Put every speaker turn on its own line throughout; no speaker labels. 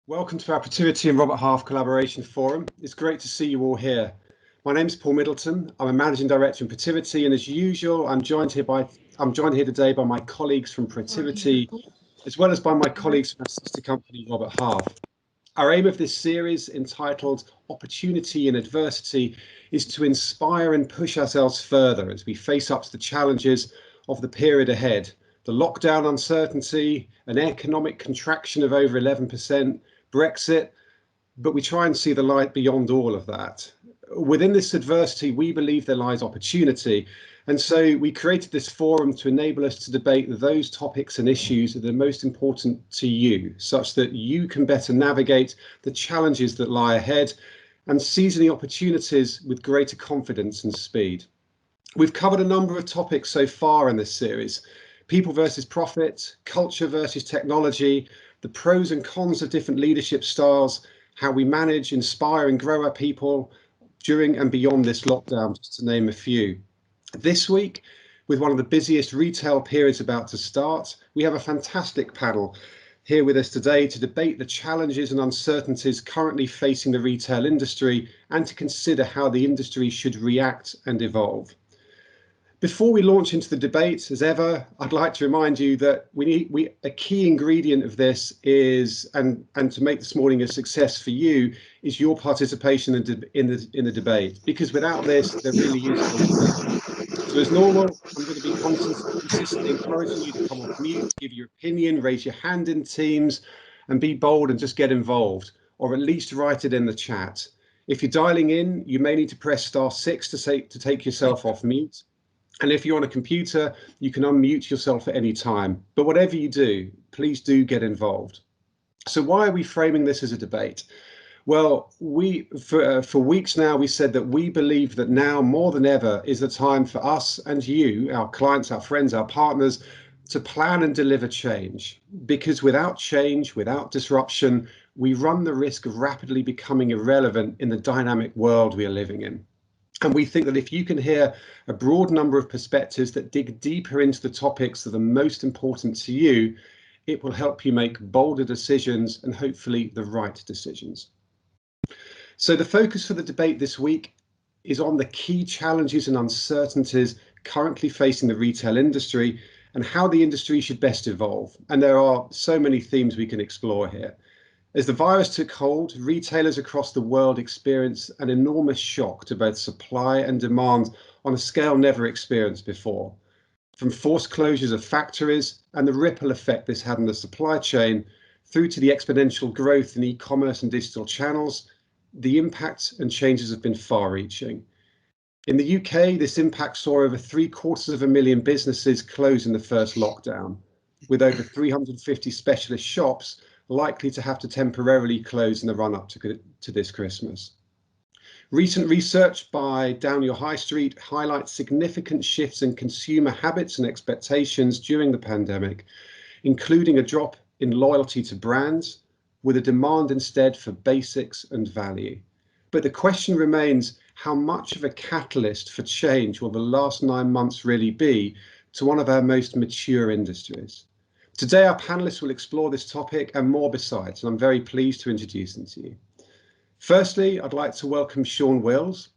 Welcome to our Protivity and Robert Half Collaboration Forum. It's great to see you all here. My name's Paul Middleton. I'm a Managing Director in Protivity, and as usual, I'm joined here today by my colleagues from Protivity, as well as by my colleagues from our sister company, Robert Half. Our aim of this series, entitled Opportunity in Adversity, is to inspire and push ourselves further as we face up to the challenges of the period ahead. The lockdown uncertainty, an economic contraction of over 11%, Brexit, but we try and see the light beyond all of that. Within this adversity, we believe there lies opportunity. And so we created this forum to enable us to debate those topics and issues that are most important to you, such that you can better navigate the challenges that lie ahead and seize the opportunities with greater confidence and speed. We've covered a number of topics so far in this series: people versus profit, culture versus technology, the pros and cons of different leadership styles, how we manage, inspire and grow our people during and beyond this lockdown, just to name a few. This week, with one of the busiest retail periods about to start, we have a fantastic panel here with us today to debate the challenges and uncertainties currently facing the retail industry and to consider how the industry should react and evolve. Before we launch into the debate, as ever, I'd like to remind you that a key ingredient of this is, and to make this morning a success for you, is your participation in the debate. Because without this, there really is no debate. So as normal, I'm going to be consistently encouraging you to come off mute, give your opinion, raise your hand in Teams, and be bold and just get involved, or at least write it in the chat. If you're dialing in, you may need to press *6 to take yourself off mute. And if you're on a computer, you can unmute yourself at any time. But whatever you do, please do get involved. So why are we framing this as a debate? Well, for weeks now, we said that we believe that now more than ever is the time for us and you, our clients, our friends, our partners, to plan and deliver change. Because without change, without disruption, we run the risk of rapidly becoming irrelevant in the dynamic world we are living in. And we think that if you can hear a broad number of perspectives that dig deeper into the topics that are most important to you, it will help you make bolder decisions and hopefully the right decisions. So the focus for the debate this week is on the key challenges and uncertainties currently facing the retail industry and how the industry should best evolve. And there are so many themes we can explore here. As the virus took hold, retailers across the world experienced an enormous shock to both supply and demand on a scale never experienced before. From forced closures of factories and the ripple effect this had on the supply chain, through to the exponential growth in e-commerce and digital channels, the impact and changes have been far-reaching. In the UK, this impact saw over 750,000 businesses close in the first lockdown, with over 350 specialist shops likely to have to temporarily close in the run-up to this Christmas. Recent research by Down Your High Street highlights significant shifts in consumer habits and expectations during the pandemic, including a drop in loyalty to brands, with a demand instead for basics and value. But the question remains, how much of a catalyst for change will the last 9 months really be to one of our most mature industries? Today, our panelists will explore this topic and more besides, and I'm very pleased to introduce them to you. Firstly, I'd like to welcome Sean Wills.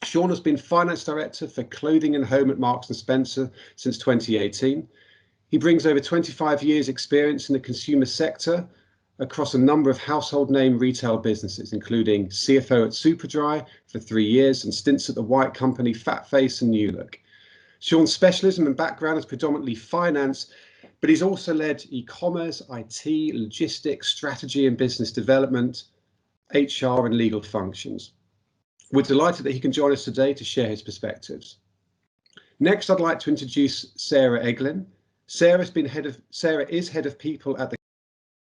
Sean has been Finance Director for Clothing and Home at Marks & Spencer since 2018. He brings over 25 years experience in the consumer sector across a number of household name retail businesses, including CFO at Superdry for 3 years and stints at the White Company, Fat Face and New Look. Sean's specialism and background is predominantly finance, but he's also led e-commerce, IT, logistics, strategy and business development, HR and legal functions. We're delighted that he can join us today to share his perspectives. Next, I'd like to introduce Sarah Eglin. Sarah is head of people at the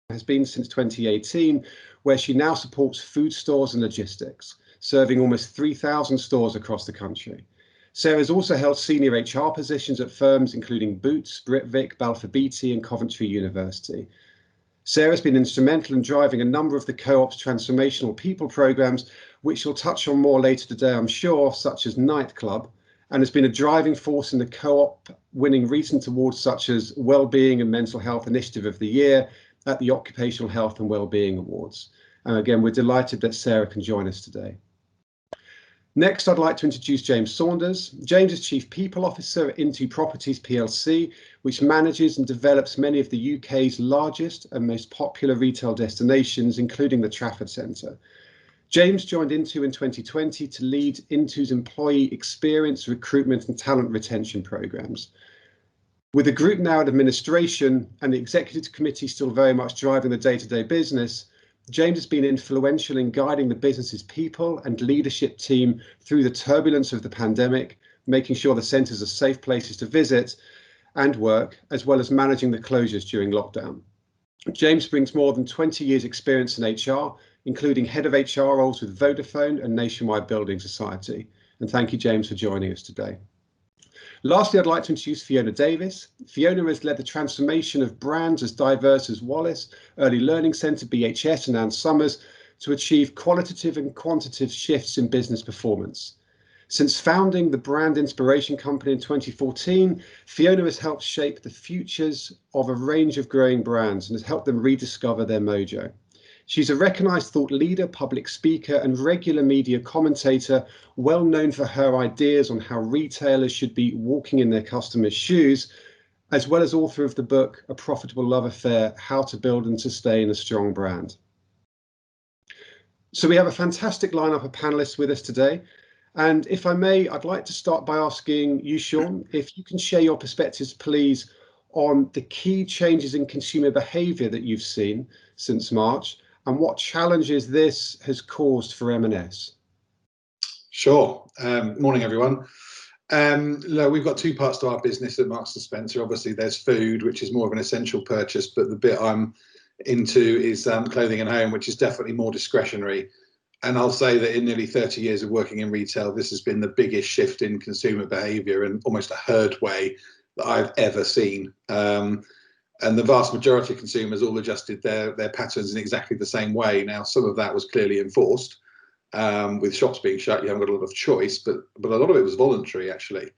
has been since 2018, where she now supports food stores and logistics, serving almost 3,000 stores across the country. Sarah's also held senior HR positions at firms including Boots, Britvic, Balfour Beatty and Coventry University. Sarah's been instrumental in driving a number of the Co-op's transformational people programs, which we'll touch on more later today, I'm sure, such as Nightclub, and has been a driving force in the Co-op winning recent awards such as Wellbeing and Mental Health Initiative of the Year at the Occupational Health and Wellbeing Awards. And again, we're delighted that Sarah can join us today. Next, I'd like to introduce James Saunders. James is Chief People Officer at Into Properties plc, which manages and develops many of the UK's largest and most popular retail destinations, including the Trafford Centre. James joined Into in 2020 to lead Into's employee experience, recruitment and talent retention programmes. With the group now at administration and the executive committee still very much driving the day-to-day business, James has been influential in guiding the business's people and leadership team through the turbulence of the pandemic, making sure the centres are safe places to visit and work, as well as managing the closures during lockdown. James brings more than 20 years experience in HR, including head of HR roles with Vodafone and Nationwide Building Society. And thank you, James, for joining us today. Lastly, I'd like to introduce Fiona Davis. Fiona has led the transformation of brands as diverse as Wallace, Early Learning Centre, BHS and Ann Summers to achieve qualitative and quantitative shifts in business performance. Since founding the Brand Inspiration Company in 2014, Fiona has helped shape the futures of a range of growing brands and has helped them rediscover their mojo. She's a recognised thought leader, public speaker and regular media commentator, well known for her ideas on how retailers should be walking in their customers' shoes, as well as author of the book, A Profitable Love Affair, How to Build and Sustain a Strong Brand. So we have a fantastic lineup of panellists with us today. And if I may, I'd like to start by asking you, Sean, if you can share your perspectives, please, on the key changes in consumer behaviour that you've seen since March, and what challenges this has caused for M&S.
Sure. Morning, everyone. We've got two parts to our business at Marks & Spencer. Obviously, there's food, which is more of an essential purchase, but the bit I'm into is clothing and home, which is definitely more discretionary. And I'll say that in nearly 30 years of working in retail, this has been the biggest shift in consumer behaviour in almost a herd way that I've ever seen. And the vast majority of consumers all adjusted their patterns in exactly the same way. Now, some of that was clearly enforced. With shops being shut, you haven't got a lot of choice, but a lot of it was voluntary, actually.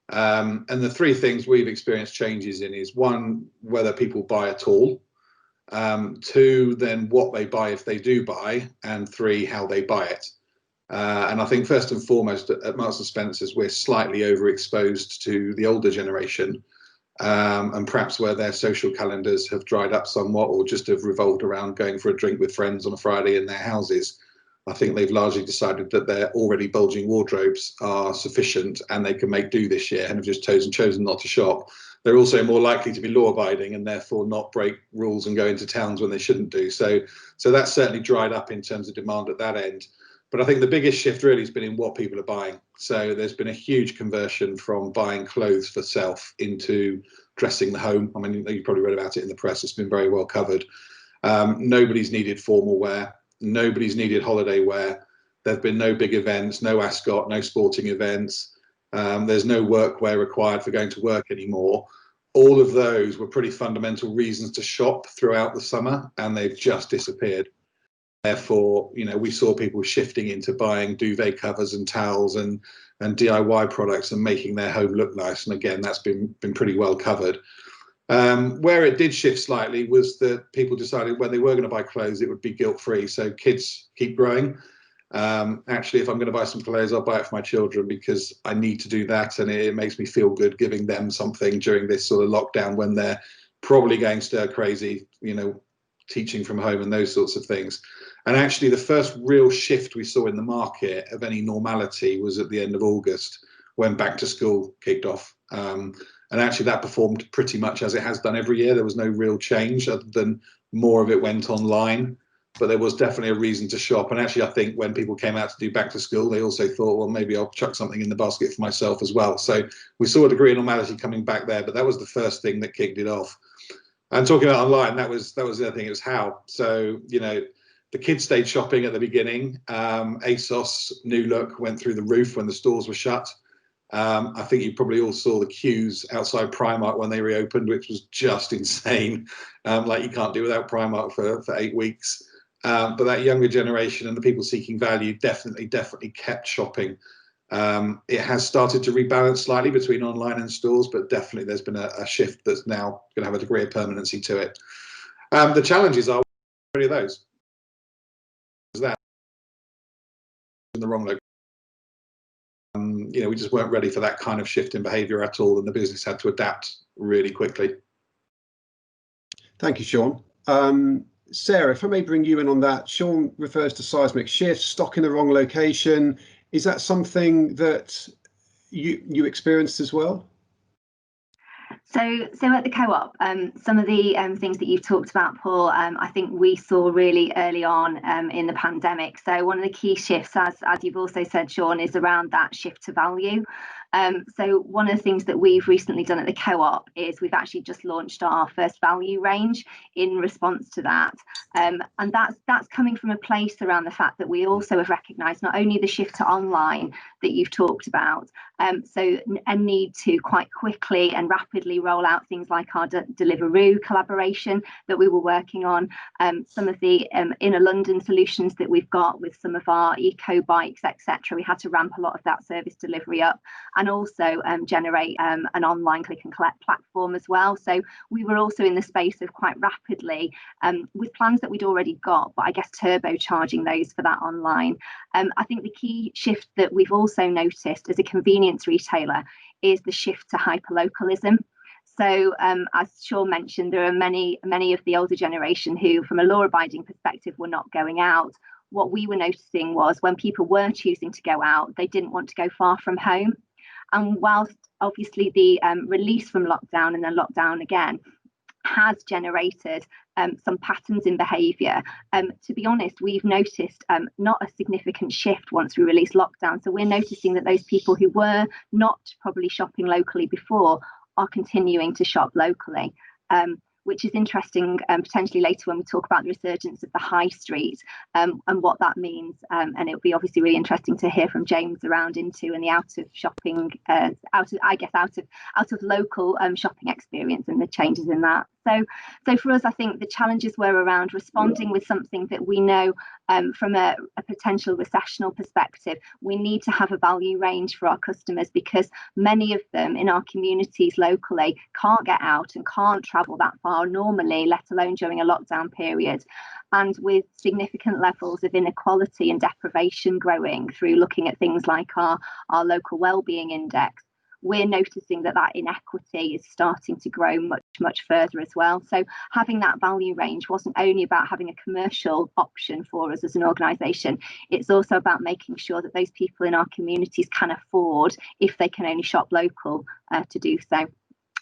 And the three things we've experienced changes in is, one, whether people buy at all. Two, then what they buy if they do buy. And three, how they buy it. And I think first and foremost at Marks & Spencer's, we're slightly overexposed to the older generation. And perhaps where their social calendars have dried up somewhat or just have revolved around going for a drink with friends on a Friday in their houses. I think they've largely decided that their already bulging wardrobes are sufficient and they can make do this year and have just chosen not to shop. They're also more likely to be law-abiding and therefore not break rules and go into towns when they shouldn't do. So that's certainly dried up in terms of demand at that end. But I think the biggest shift really has been in what people are buying. So there's been a huge conversion from buying clothes for self into dressing the home. I mean, you probably read about it in the press. It's been very well covered. Nobody's needed formal wear. Nobody's needed holiday wear. There have been no big events, no Ascot, no sporting events. There's no workwear required for going to work anymore. All of those were pretty fundamental reasons to shop throughout the summer, and they've just disappeared. Therefore, we saw people shifting into buying duvet covers and towels and DIY products and making their home look nice. And again, that's been pretty well covered. Where it did shift slightly was that people decided when they were going to buy clothes, it would be guilt-free. So kids keep growing. Actually, if I'm going to buy some clothes, I'll buy it for my children because I need to do that. And it makes me feel good giving them something during this sort of lockdown when they're probably going stir crazy, teaching from home and those sorts of things. And actually, the first real shift we saw in the market of any normality was at the end of August when back to school kicked off. And actually, that performed pretty much as it has done every year. There was no real change other than more of it went online. But there was definitely a reason to shop. And actually, I think when people came out to do back to school, they also thought, well, maybe I'll chuck something in the basket for myself as well. So we saw a degree of normality coming back there. But that was the first thing that kicked it off. And talking about online, that was the other thing. It was how. So, the kids stayed shopping at the beginning. ASOS New Look went through the roof when the stores were shut. I think you probably all saw the queues outside Primark when they reopened, which was just insane. Like you can't do without Primark for 8 weeks. But that younger generation and the people seeking value definitely kept shopping. It has started to rebalance slightly between online and stores, but definitely there's been a shift that's now going to have a degree of permanency to it. The challenges are any of those. That in the wrong location. We just weren't ready for that kind of shift in behaviour at all, and the business had to adapt really quickly.
Thank you, Sean. Sarah, if I may bring you in on that, Sean refers to seismic shifts, stock in the wrong location. Is that something that you experienced as well?
So at the Co-op, some of the things that you've talked about, Paul, I think we saw really early on in the pandemic. So one of the key shifts, as you've also said, Sean, is around that shift to value. So one of the things that we've recently done at the Co-op is we've actually just launched our first value range in response to that. And that's coming from a place around the fact that we also have recognised not only the shift to online that you've talked about, so a need to quite quickly and rapidly roll out things like our Deliveroo collaboration that we were working on, some of the inner London solutions that we've got with some of our eco bikes, etc. We had to ramp a lot of that service delivery up, and also generate an online click and collect platform as well. So we were also in the space of quite rapidly with plans that we'd already got, but I guess turbocharging those for that online. I think the key shift that we've also noticed as a convenience retailer is the shift to hyperlocalism. So as Sean mentioned, there are many of the older generation who, from a law-abiding perspective, were not going out. What we were noticing was when people were choosing to go out, they didn't want to go far from home. And whilst obviously the release from lockdown and then lockdown again has generated some patterns in behaviour, to be honest, we've noticed not a significant shift once we release lockdown. So we're noticing that those people who were not probably shopping locally before are continuing to shop locally, which is interesting potentially later when we talk about the resurgence of the high street and what that means. And it'll be obviously really interesting to hear from James around into and the out of shopping, out of local shopping experience and the changes in that. So for us, I think the challenges were around responding with something that we know from a potential recessional perspective, we need to have a value range for our customers, because many of them in our communities locally can't get out and can't travel that far normally, let alone during a lockdown period. And with significant levels of inequality and deprivation growing through looking at things like our local wellbeing index, we're noticing that inequity is starting to grow much further as well. So having that value range wasn't only about having a commercial option for us as an organisation, it's also about making sure that those people in our communities can afford, if they can only shop local, to do so.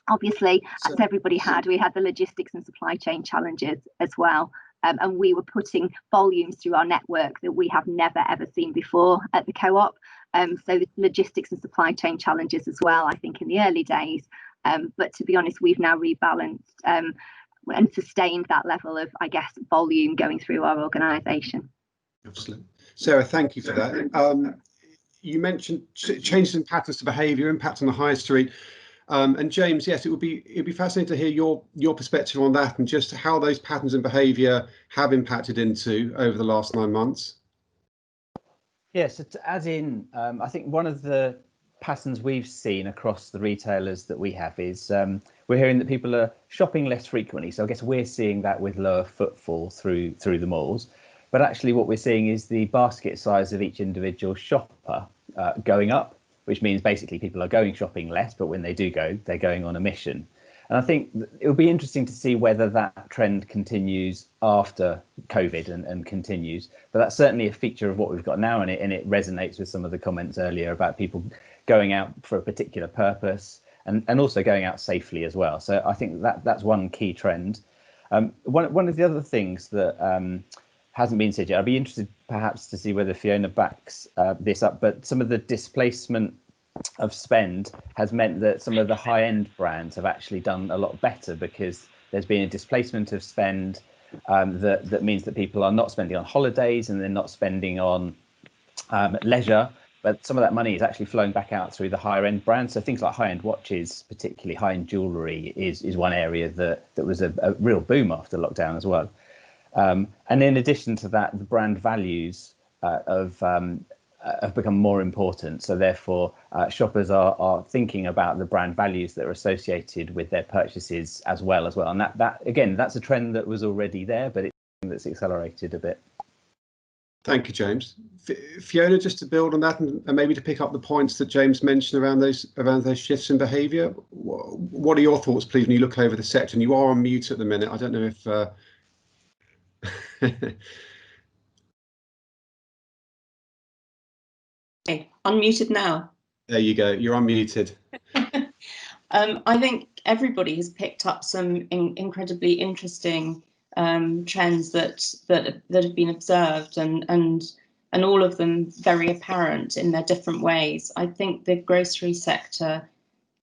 Obviously, as everybody had, we had the logistics and supply chain challenges as well. And we were putting volumes through our network that we have never ever seen before at the Co-op. So the logistics and supply chain challenges as well, I think, in the early days. But to be honest, we've now rebalanced and sustained that level of, I guess, volume going through our organisation.
Excellent. Sarah, thank you for that. You mentioned changes in patterns to behaviour, impact on the high street. And James, yes, it'd be fascinating to hear your perspective on that and just how those patterns and behaviour have impacted into over the last 9 months.
Yes, as in, I think one of the patterns we've seen across the retailers that we have is we're hearing that people are shopping less frequently. So I guess we're seeing that with lower footfall through the malls. But actually what we're seeing is the basket size of each individual shopper going up, which means basically people are going shopping less, but when they do go, they're going on a mission. And I think it will be interesting to see whether that trend continues after COVID and continues. But that's certainly a feature of what we've got now, and it resonates with some of the comments earlier about people going out for a particular purpose and also going out safely as well. So I think that's one key trend. One of the other things that hasn't been said yet, I'd be interested perhaps to see whether Fiona backs this up, but some of the displacement of spend has meant that some of the high-end brands have actually done a lot better, because there's been a displacement of spend that means that people are not spending on holidays and they're not spending on leisure, but some of that money is actually flowing back out through the higher end brands. So things like high-end watches, particularly high-end jewellery, is one area that was a real boom after lockdown as well. And in addition to that, the brand values of have become more important. So therefore, shoppers are thinking about the brand values that are associated with their purchases as well. And that again, that's a trend that was already there, but it's something that's accelerated a bit.
Thank you, James. Fiona, just to build on that and maybe to pick up the points that James mentioned around those shifts in behaviour, what are your thoughts, please, when you look over the sector? And you are on mute at the minute. I don't know if...
Okay, unmuted now.
There you go. You're unmuted.
I think everybody has picked up some incredibly interesting trends that have been observed, and all of them very apparent in their different ways. I think the grocery sector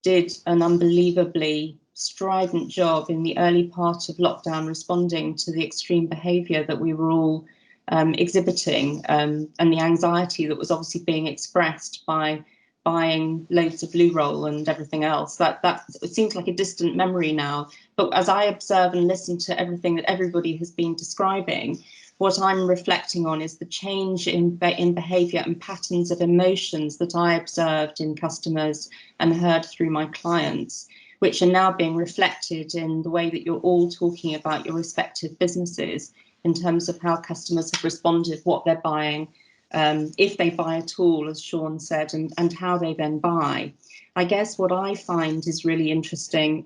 did an unbelievably strident job in the early part of lockdown, responding to the extreme behaviour that we were all exhibiting, and the anxiety that was obviously being expressed by buying loads of loo roll and everything else. That it seems like a distant memory now, but as I observe and listen to everything that everybody has been describing, what I'm reflecting on is the change in behaviour and patterns of emotions that I observed in customers and heard through my clients, which are now being reflected in the way that you're all talking about your respective businesses in terms of how customers have responded, what they're buying, if they buy at all, as Sean said, and how they then buy. I guess what I find is really interesting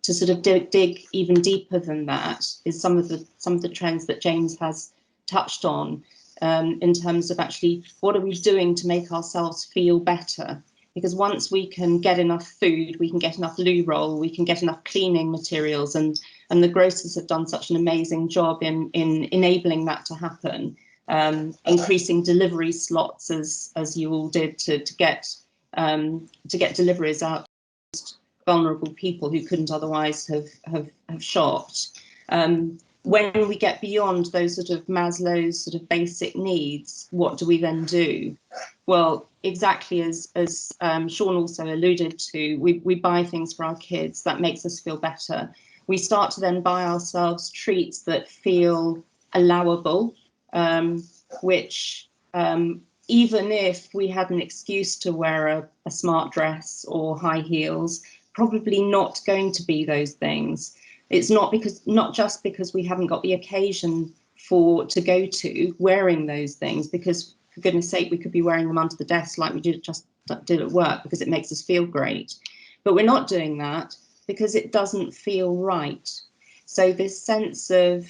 to sort of dig even deeper than that is some of the trends that James has touched on in terms of actually what are we doing to make ourselves feel better. Because once we can get enough food, we can get enough loo roll, we can get enough cleaning materials, and the grocers have done such an amazing job in enabling that to happen, increasing delivery slots as you all did to get deliveries out to vulnerable people who couldn't otherwise have shopped. When we get beyond those sort of Maslow's sort of basic needs, what do we then do? Well, exactly as Sean also alluded to, we buy things for our kids that makes us feel better. We start to then buy ourselves treats that feel allowable, which even if we had an excuse to wear a smart dress or high heels, probably not going to be those things. It's not just because we haven't got the occasion to go to wearing those things, because for goodness sake, we could be wearing them under the desk like we did at work because it makes us feel great. But we're not doing that because it doesn't feel right. So this sense of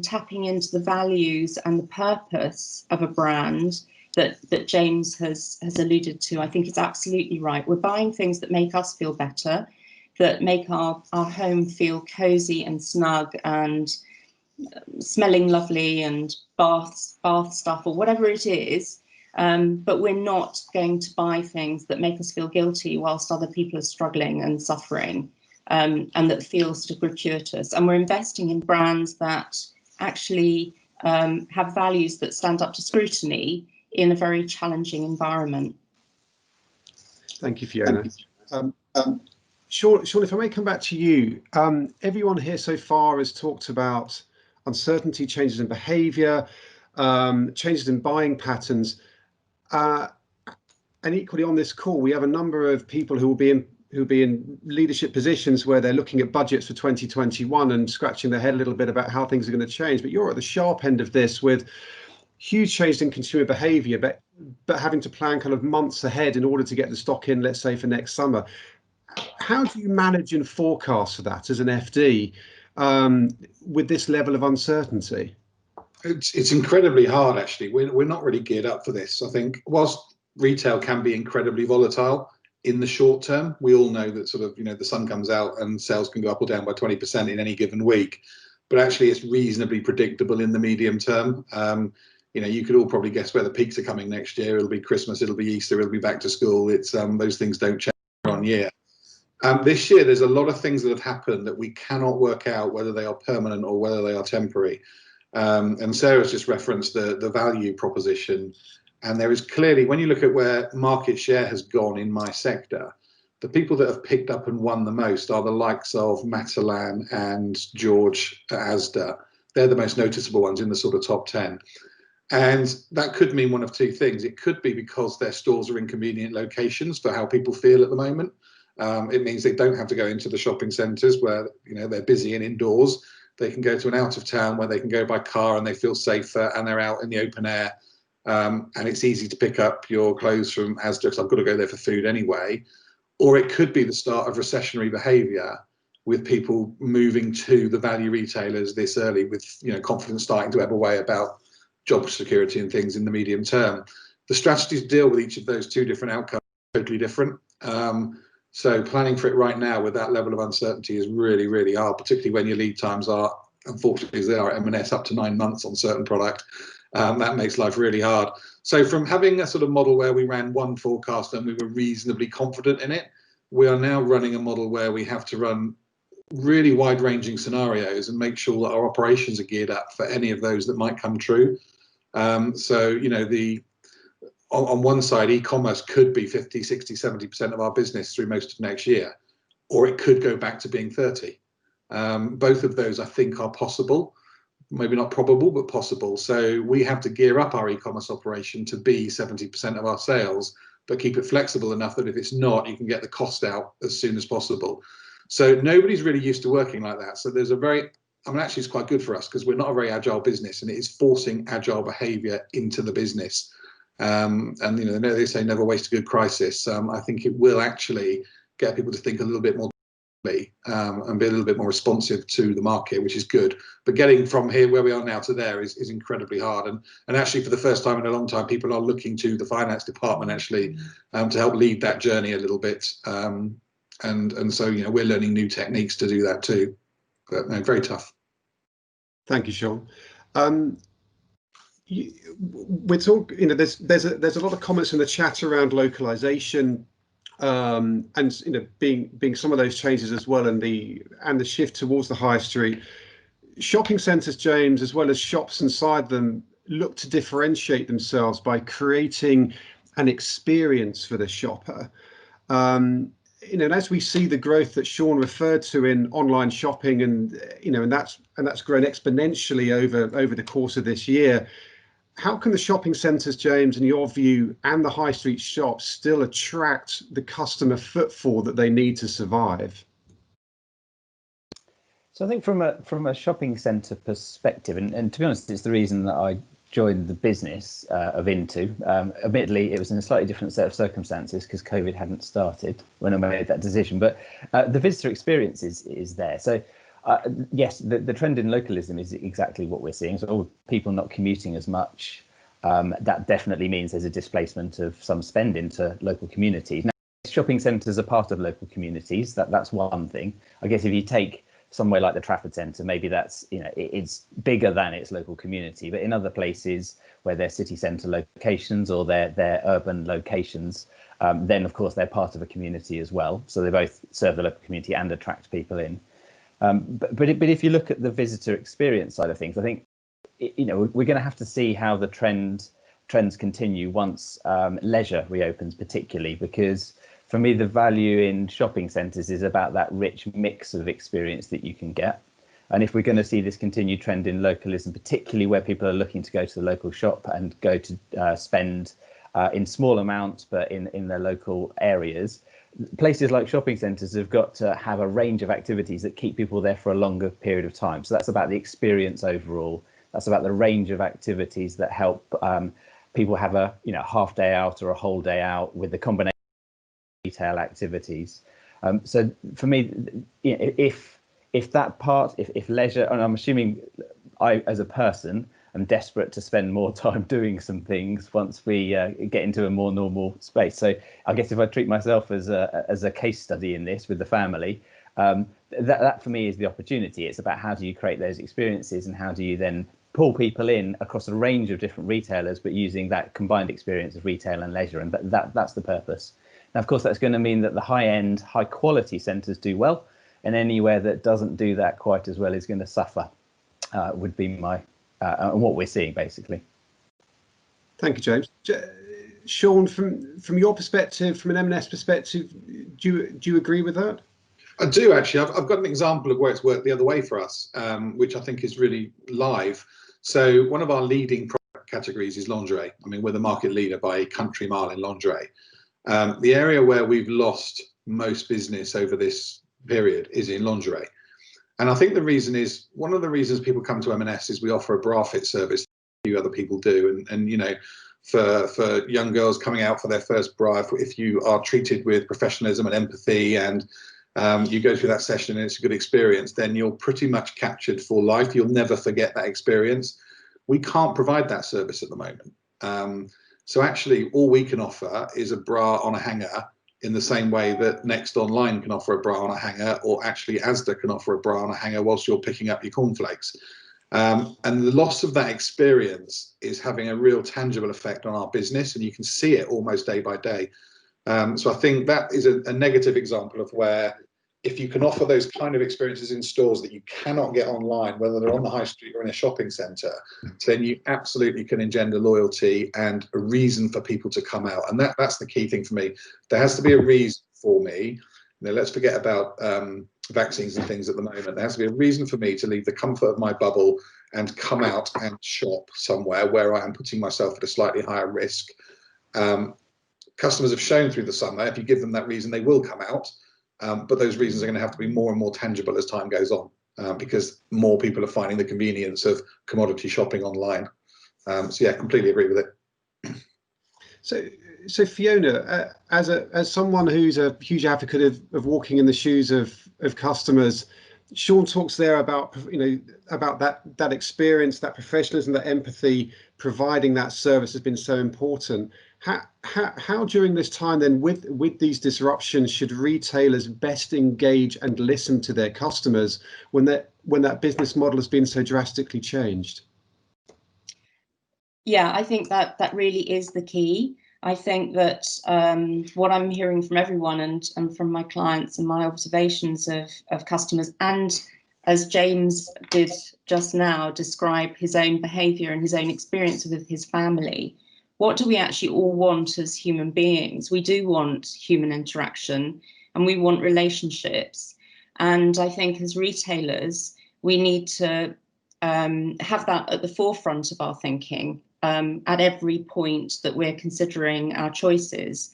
tapping into the values and the purpose of a brand that James has alluded to, I think is absolutely right. We're buying things that make us feel better, that make our home feel cozy and snug and smelling lovely and bath stuff or whatever it is, but we're not going to buy things that make us feel guilty whilst other people are struggling and suffering, and that feel sort of gratuitous. And we're investing in brands that actually have values that stand up to scrutiny in a very challenging environment.
Thank you, Fiona. Sean, if I may come back to you, everyone here so far has talked about uncertainty, changes in behaviour, changes in buying patterns, and equally on this call, we have a number of people who will be in leadership positions where they're looking at budgets for 2021 and scratching their head a little bit about how things are going to change. But you're at the sharp end of this with huge change in consumer behaviour, but having to plan kind of months ahead in order to get the stock in, let's say, for next summer. How do you manage and forecast for that as an FD with this level of uncertainty?
It's incredibly hard, actually. We're not really geared up for this. I think whilst retail can be incredibly volatile in the short term, we all know that sort of, the sun comes out and sales can go up or down by 20% in any given week. But actually, it's reasonably predictable in the medium term. You could all probably guess where the peaks are coming next year. It'll be Christmas, it'll be Easter, it'll be back to school. It's those things don't change year on year. This year, there's a lot of things that have happened that we cannot work out whether they are permanent or whether they are temporary. And Sarah's just referenced the value proposition. And there is clearly, when you look at where market share has gone in my sector, the people that have picked up and won the most are the likes of Matalan and George at Asda. They're the most noticeable ones in the sort of top 10. And that could mean one of two things. It could be because their stores are in convenient locations for how people feel at the moment. It means they don't have to go into the shopping centres where they're busy and indoors. They can go to an out of town where they can go by car and they feel safer and they're out in the open air. And it's easy to pick up your clothes from Asda because I've got to go there for food anyway. Or it could be the start of recessionary behaviour with people moving to the value retailers this early with confidence starting to ebb away about job security and things in the medium term. The strategies to deal with each of those two different outcomes are totally different. So planning for it right now with that level of uncertainty is really, really hard, particularly when your lead times are, unfortunately, as they are at M&S, up to 9 months on certain product. That makes life really hard. So from having a sort of model where we ran one forecast and we were reasonably confident in it, we are now running a model where we have to run really wide-ranging scenarios and make sure that our operations are geared up for any of those that might come true. So, on one side, e-commerce could be 50, 60, 70% of our business through most of next year, or it could go back to being 30. Both of those, I think, are possible. Maybe not probable, but possible. So we have to gear up our e-commerce operation to be 70% of our sales, but keep it flexible enough that if it's not, you can get the cost out as soon as possible. So nobody's really used to working like that. So there's actually it's quite good for us because we're not a very agile business and it is forcing agile behavior into the business. And they say never waste a good crisis. I think it will actually get people to think a little bit more and be a little bit more responsive to the market, which is good. But getting from here where we are now to there is incredibly hard. And actually, for the first time in a long time, people are looking to the finance department actually to help lead that journey a little bit. And so we're learning new techniques to do that too. But no, very tough.
Thank you, Sean. We're talking. There's a lot of comments in the chat around localization. And being some of those changes as well, and the shift towards the high street. Shopping centres, James, as well as shops inside them, look to differentiate themselves by creating an experience for the shopper. And as we see the growth that Sean referred to in online shopping, and that's grown exponentially over the course of this year. How can the shopping centres, James, in your view, and the high street shops still attract the customer footfall that they need to survive?
So I think from a shopping centre perspective, and to be honest, it's the reason that I joined the business of Into. Admittedly, it was in a slightly different set of circumstances because COVID hadn't started when I made that decision. But the visitor experience is there. So yes, the trend in localism is exactly what we're seeing. So people not commuting as much, that definitely means there's a displacement of some spend into local communities. Now, shopping centres are part of local communities. That's one thing. I guess if you take somewhere like the Trafford Centre, maybe that's it's bigger than its local community. But in other places where they're city centre locations or they're urban locations, then of course they're part of a community as well. So they both serve the local community and attract people in. But if you look at the visitor experience side of things, I think we're going to have to see how the trends continue once leisure reopens, particularly because for me the value in shopping centres is about that rich mix of experience that you can get. And if we're going to see this continued trend in localism, particularly where people are looking to go to the local shop and go to spend in small amounts but in their local areas, places like shopping centres have got to have a range of activities that keep people there for a longer period of time. So that's about the experience overall. That's about the range of activities that help people have a half day out or a whole day out with the combination of retail activities. So for me, if that part, if leisure, and I'm assuming I as a person am desperate to spend more time doing some things once we get into a more normal space. So I guess if I treat myself as a case study in this with the family, that for me is the opportunity. It's about how do you create those experiences and how do you then pull people in across a range of different retailers, but using that combined experience of retail and leisure. And that's the purpose. Now, of course, that's going to mean that the high-end, high-quality centres do well, and anywhere that doesn't do that quite as well is going to suffer, would be my and what we're seeing, basically.
Thank you, James. Sean, from your perspective, from an M&S perspective, do you agree with that?
I do, actually. I've got an example of where it's worked the other way for us, which I think is really live. So one of our leading product categories is lingerie. I mean, we're the market leader by a country mile in lingerie. The area where we've lost most business over this period is in lingerie. And I think the reason is, one of the reasons people come to M&S is we offer a bra fit service that few other people do. And you know, for young girls coming out for their first bra, if you are treated with professionalism and empathy, and you go through that session and it's a good experience, then you're pretty much captured for life. You'll never forget that experience. We can't provide that service at the moment. So actually all we can offer is a bra on a hanger, in the same way that Next Online can offer a bra on a hanger, or actually Asda can offer a bra on a hanger whilst you're picking up your cornflakes. And the loss of that experience is having a real tangible effect on our business, and you can see it almost day by day. So I think that is a negative example of where, if you can offer those kind of experiences in stores that you cannot get online, whether they're on the high street or in a shopping centre, then you absolutely can engender loyalty and a reason for people to come out. And that's the key thing for me. There has to be a reason for me. You know, let's forget about vaccines and things at the moment. There has to be a reason for me to leave the comfort of my bubble and come out and shop somewhere where I am putting myself at a slightly higher risk. Customers have shown through the summer, if you give them that reason, they will come out. But those reasons are going to have to be more and more tangible as time goes on, because more people are finding the convenience of commodity shopping online. So yeah, completely agree with it.
So Fiona, as someone who's a huge advocate of walking in the shoes of customers, Sean talks there about, you know, about that experience, that professionalism, that empathy, providing that service has been so important. How during this time then, with these disruptions, should retailers best engage and listen to their customers when that business model has been so drastically changed?
Yeah, I think that really is the key. I think that what I'm hearing from everyone and from my clients and my observations of customers, and as James did just now describe his own behaviour and his own experience with his family, what do we actually all want as human beings? We do want human interaction and we want relationships. And I think as retailers, we need to have that at the forefront of our thinking at every point that we're considering our choices.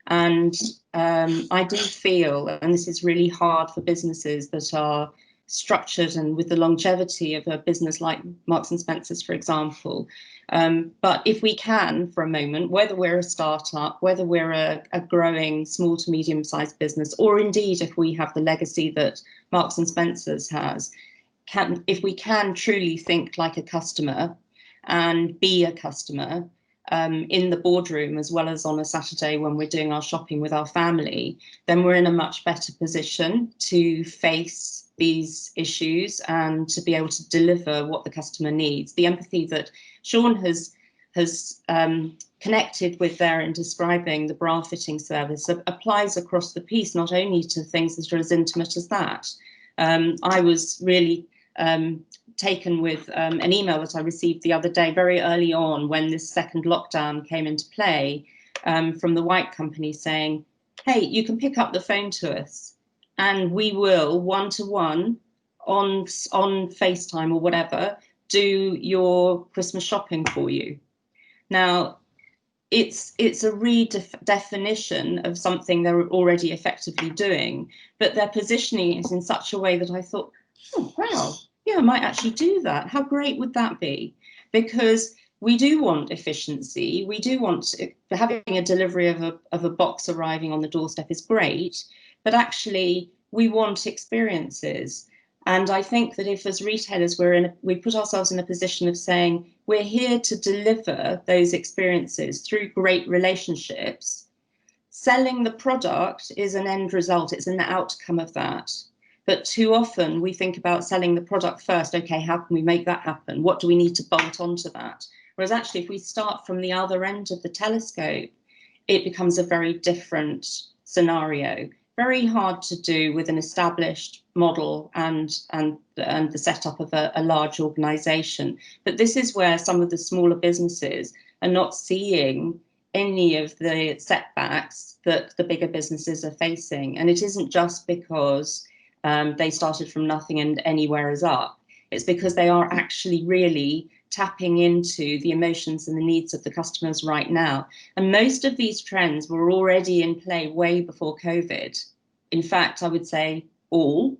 And I do feel, and this is really hard for businesses that are structured and with the longevity of a business like Marks and Spencer's, for example. But if we can, for a moment, whether we're a startup, whether we're a growing small to medium sized business, or indeed if we have the legacy that Marks and Spencer's has, if we can truly think like a customer and be a customer in the boardroom as well as on a Saturday when we're doing our shopping with our family, then we're in a much better position to face these issues and to be able to deliver what the customer needs. The empathy that Sean has connected with there in describing the bra fitting service applies across the piece, not only to things that are as intimate as that. I was really taken with an email that I received the other day, very early on when this second lockdown came into play, from the White Company saying, hey, you can pick up the phone to us and we will one-to-one on FaceTime or whatever, do your Christmas shopping for you. Now, it's a redefinition of something they're already effectively doing, but they're positioning it in such a way that I thought, oh, wow, yeah, I might actually do that. How great would that be? Because we do want efficiency. We do want having a delivery of a box arriving on the doorstep is great, but actually we want experiences. And I think that if as retailers we put ourselves in a position of saying we're here to deliver those experiences through great relationships, selling the product is an end result, it's an outcome of that. But too often we think about selling the product first. Okay, how can we make that happen? What do we need to bolt onto that? Whereas actually, if we start from the other end of the telescope, it becomes a very different scenario. Very hard to do with an established model and the setup of a large organization. But this is where some of the smaller businesses are not seeing any of the setbacks that the bigger businesses are facing. And it isn't just because they started from nothing and anywhere is up. It's because they are actually really tapping into the emotions and the needs of the customers right now. And most of these trends were already in play way before COVID. In fact, I would say all.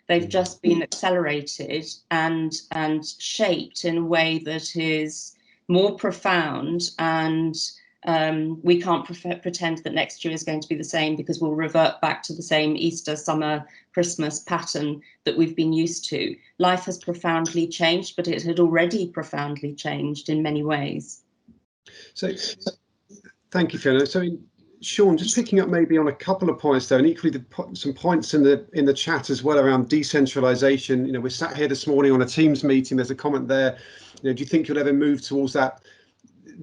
They've just been accelerated and shaped in a way that is more profound, and we can't pretend that next year is going to be the same, because we'll revert back to the same Easter, summer, Christmas pattern that we've been used to. Life has profoundly changed, but it had already profoundly changed in many ways.
So thank you, Fiona. So Sean, just picking up maybe on a couple of points there, and equally some points in the chat as well around decentralisation. We're sat here this morning on a Teams meeting. There's a comment there. Do you think you'll ever move towards that,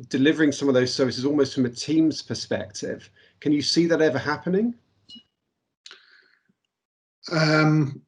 delivering some of those services almost from a Teams perspective? Can you see that ever happening?
I'm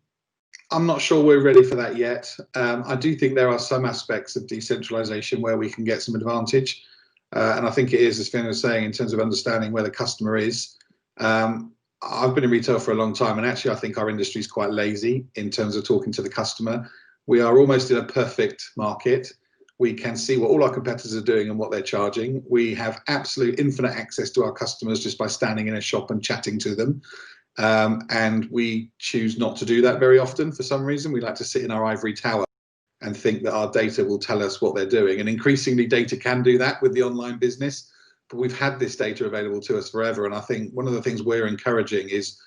not sure we're ready for that yet. I do think there are some aspects of decentralisation where we can get some advantage. And I think it is, as Fiona was saying, in terms of understanding where the customer is. I've been in retail for a long time, and actually I think our industry is quite lazy in terms of talking to the customer. We are almost in a perfect market. We can see what all our competitors are doing and what they're charging. We have absolute infinite access to our customers just by standing in a shop and chatting to them. And we choose not to do that very often for some reason. We like to sit in our ivory tower and think that our data will tell us what they're doing. And increasingly data can do that with the online business, but we've had this data available to us forever. And I think one of the things we're encouraging is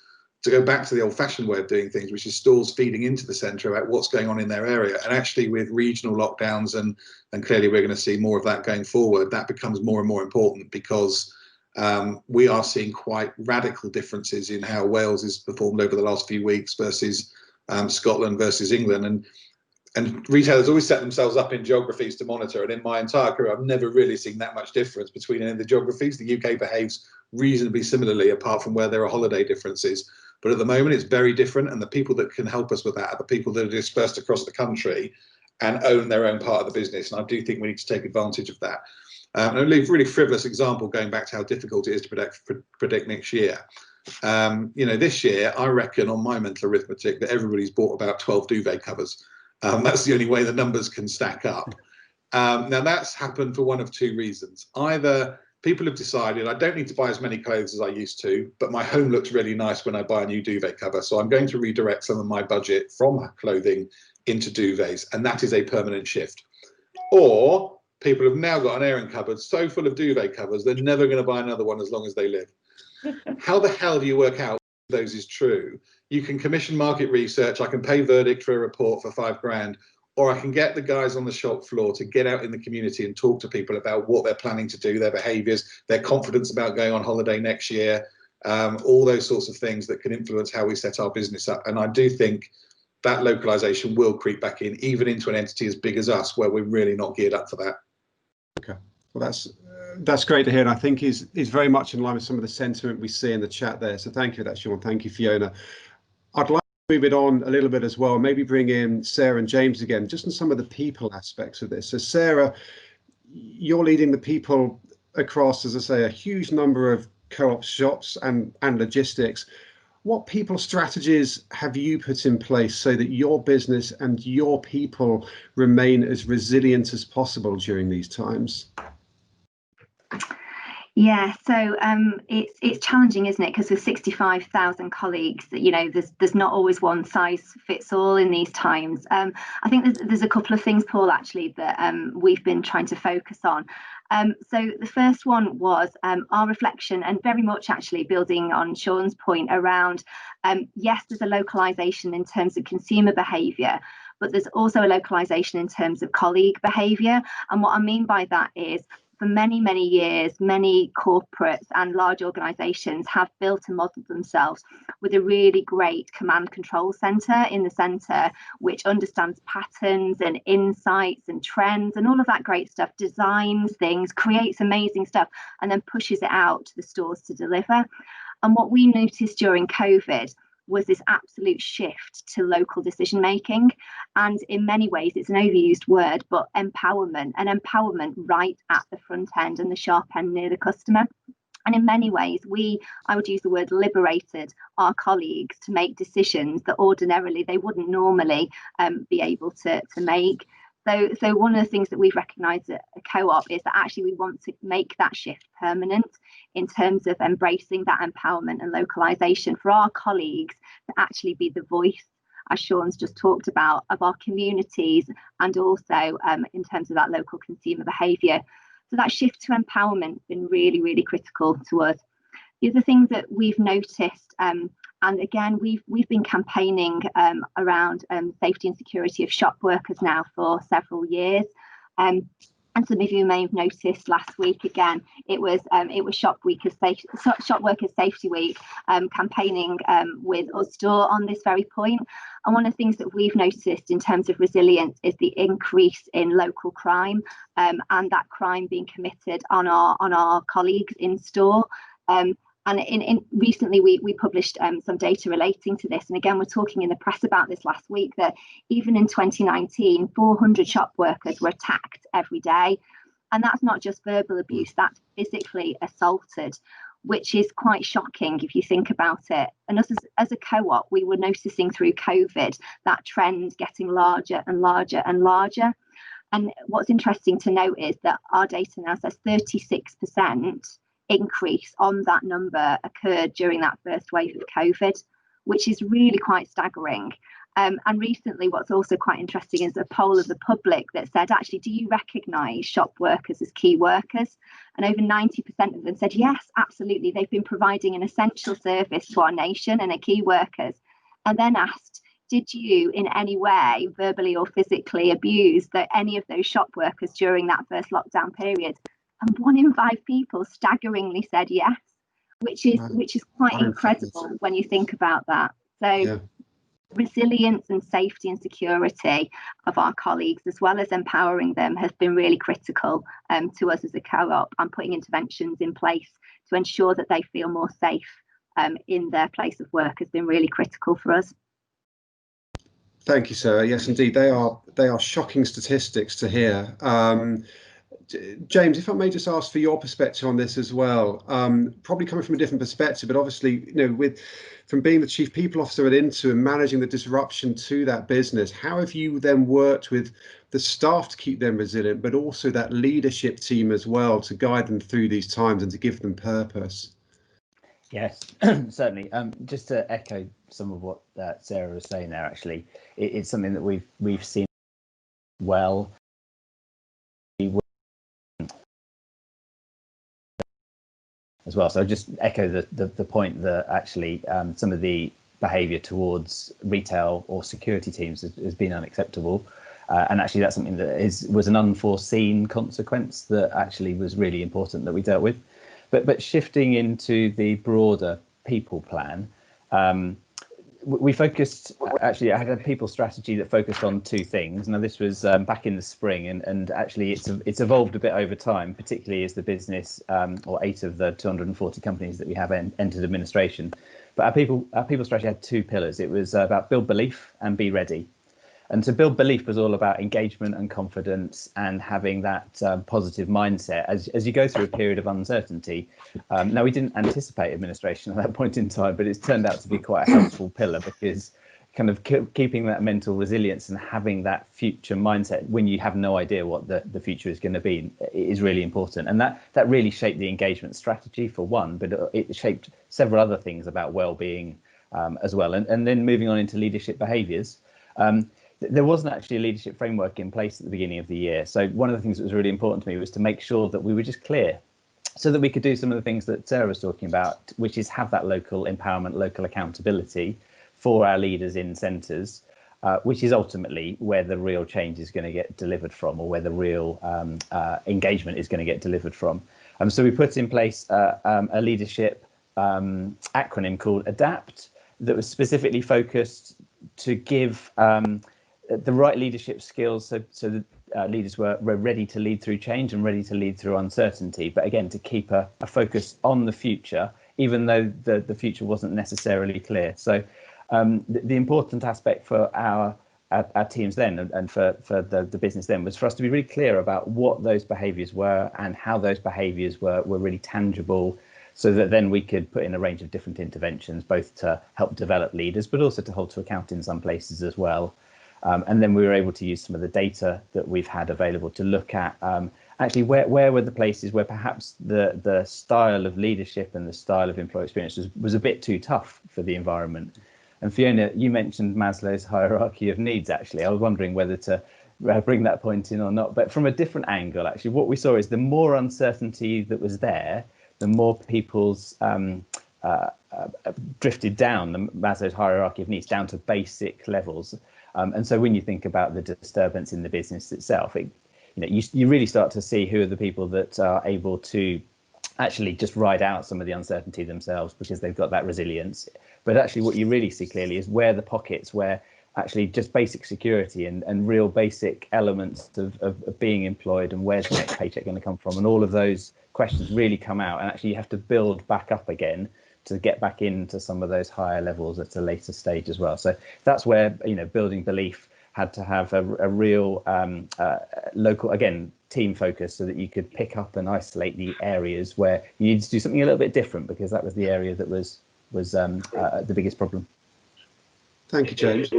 to go back to the old-fashioned way of doing things, which is stores feeding into the centre about what's going on in their area. And actually with regional lockdowns, and clearly we're going to see more of that going forward, that becomes more and more important, because we are seeing quite radical differences in how Wales has performed over the last few weeks versus Scotland versus England. And retailers always set themselves up in geographies to monitor. And in my entire career, I've never really seen that much difference between any of the geographies. The UK behaves reasonably similarly, apart from where there are holiday differences. But at the moment, it's very different. And the people that can help us with that are the people that are dispersed across the country and own their own part of the business. And I do think we need to take advantage of that. And a really frivolous example, going back to how difficult it is to predict next year. This year, I reckon on my mental arithmetic that everybody's bought about 12 duvet covers. That's the only way the numbers can stack up. Now that's happened for one of two reasons. Either people have decided I don't need to buy as many clothes as I used to, but my home looks really nice when I buy a new duvet cover, so I'm going to redirect some of my budget from clothing into duvets, and that is a permanent shift. Or people have now got an airing cupboard so full of duvet covers they're never going to buy another one as long as they live. How the hell do you work out if those is true? You can commission market research. I can pay Verdict for a report for £5,000, or I can get the guys on the shop floor to get out in the community and talk to people about what they're planning to do, their behaviours, their confidence about going on holiday next year, all those sorts of things that can influence how we set our business up. And I do think that localisation will creep back in, even into an entity as big as us, where we're really not geared up for that.
Okay, well that's great to hear, and I think is very much in line with some of the sentiment we see in the chat there. So thank you for that, Sean. Thank you, Fiona. I'd like to move it on a little bit as well, maybe bring in Sarah and James again, just on some of the people aspects of this. So Sarah, you're leading the people across, as I say, a huge number of co-op shops and logistics. What people strategies have you put in place so that your business and your people remain as resilient as possible during these times?
Yeah, so it's challenging, isn't it? Because with 65,000 colleagues, there's not always one size fits all in these times. I think there's a couple of things, Paul, actually, that we've been trying to focus on. So the first one was our reflection, and very much actually building on Sean's point around, yes, there's a localization in terms of consumer behaviour, but there's also a localization in terms of colleague behaviour. And what I mean by that is, for many, many years, many corporates and large organisations have built and modelled themselves with a really great command control centre in the centre, which understands patterns and insights and trends and all of that great stuff, designs things, creates amazing stuff, and then pushes it out to the stores to deliver. And what we noticed during COVID was this absolute shift to local decision making, and in many ways it's an overused word, but empowerment right at the front end and the sharp end near the customer. And in many ways I would use the word liberated our colleagues to make decisions that ordinarily they wouldn't normally be able to make. So one of the things that we've recognised at a Co-op is that actually we want to make that shift permanent in terms of embracing that empowerment and localisation for our colleagues to actually be the voice, as Sean's just talked about, of our communities, and also in terms of that local consumer behaviour. So that shift to empowerment has been really, really critical to us. The other thing that we've noticed, and again, we've been campaigning around safety and security of shop workers now for several years. And some of you may have noticed last week, again, it was Shop Workers Safety Week, campaigning with us store on this very point. And one of the things that we've noticed in terms of resilience is the increase in local crime, and that crime being committed on our colleagues in store. And recently we published some data relating to this. And again, we're talking in the press about this last week, that even in 2019, 400 shop workers were attacked every day. And that's not just verbal abuse, that's physically assaulted, which is quite shocking if you think about it. And us as a Co-op, we were noticing through COVID that trend getting larger and larger and larger. And what's interesting to note is that our data now says 36% increase on that number occurred during that first wave of COVID, which is really quite staggering. And recently, what's also quite interesting is a poll of the public that said, actually, do you recognise shop workers as key workers? And over 90% of them said, yes, absolutely. They've been providing an essential service to our nation and are key workers. And then asked, did you in any way verbally or physically abuse any of those shop workers during that first lockdown period? And 1 in 5 people staggeringly said yes, which is quite incredible when you think about that. So yeah. Resilience and safety and security of our colleagues, as well as empowering them, has been really critical to us as a Co-op, and putting interventions in place to ensure that they feel more safe in their place of work has been really critical for us.
Thank you, Sarah. Yes, indeed, they are shocking statistics to hear. James, if I may just ask for your perspective on this as well, probably coming from a different perspective, but obviously, from being the Chief People Officer at Into and managing the disruption to that business, how have you then worked with the staff to keep them resilient, but also that leadership team as well to guide them through these times and to give them purpose?
Yes, certainly. Just to echo some of what Sarah was saying there, actually, it's something that we've seen well. As well, so just echo the point that actually some of the behaviour towards retail or security teams has been unacceptable, and actually that's something that was an unforeseen consequence that actually was really important that we dealt with. But shifting into the broader people plan, we focused, actually I had a people strategy that focused on 2 things. Now this was back in the spring, and actually it's evolved a bit over time, particularly as the business, or 8 of the 240 companies that we have entered administration. But our people strategy had 2 pillars. It was about build belief and be ready. And to build belief was all about engagement and confidence and having that positive mindset as you go through a period of uncertainty. Now, we didn't anticipate administration at that point in time, but it's turned out to be quite a helpful pillar, because kind of keeping that mental resilience and having that future mindset when you have no idea what the future is going to be is really important. And that really shaped the engagement strategy for one, but it shaped several other things about well-being as well. And then moving on into leadership behaviours. There wasn't actually a leadership framework in place at the beginning of the year. So one of the things that was really important to me was to make sure that we were just clear, so that we could do some of the things that Sarah was talking about, which is have that local empowerment, local accountability for our leaders in centres, which is ultimately where the real change is going to get delivered from, or where the real engagement is going to get delivered from. So we put in place a leadership acronym called ADAPT that was specifically focused to give the right leadership skills, so that leaders were ready to lead through change and ready to lead through uncertainty, but again to keep a focus on the future, even though the future wasn't necessarily clear. So the important aspect for our teams then, and for the business then, was for us to be really clear about what those behaviours were and how those behaviours were really tangible, so that then we could put in a range of different interventions, both to help develop leaders, but also to hold to account in some places as well. And then we were able to use some of the data that we've had available to look at actually where were the places where perhaps the style of leadership and the style of employee experience was a bit too tough for the environment. And Fiona, you mentioned Maslow's hierarchy of needs. Actually, I was wondering whether to bring that point in or not, but from a different angle. Actually, what we saw is the more uncertainty that was there, the more people's drifted down the Maslow's hierarchy of needs down to basic levels. And so when you think about the disturbance in the business itself, you really start to see who are the people that are able to actually just ride out some of the uncertainty themselves because they've got that resilience. But actually what you really see clearly is where the pockets where actually just basic security and real basic elements of being employed and where's the next paycheck going to come from, and all of those questions really come out, and actually you have to build back up again to get back into some of those higher levels at a later stage as well. So that's where building belief had to have a real local, again, team focus, so that you could pick up and isolate the areas where you needed to do something a little bit different, because that was the area that was the biggest problem.
Thank you, James.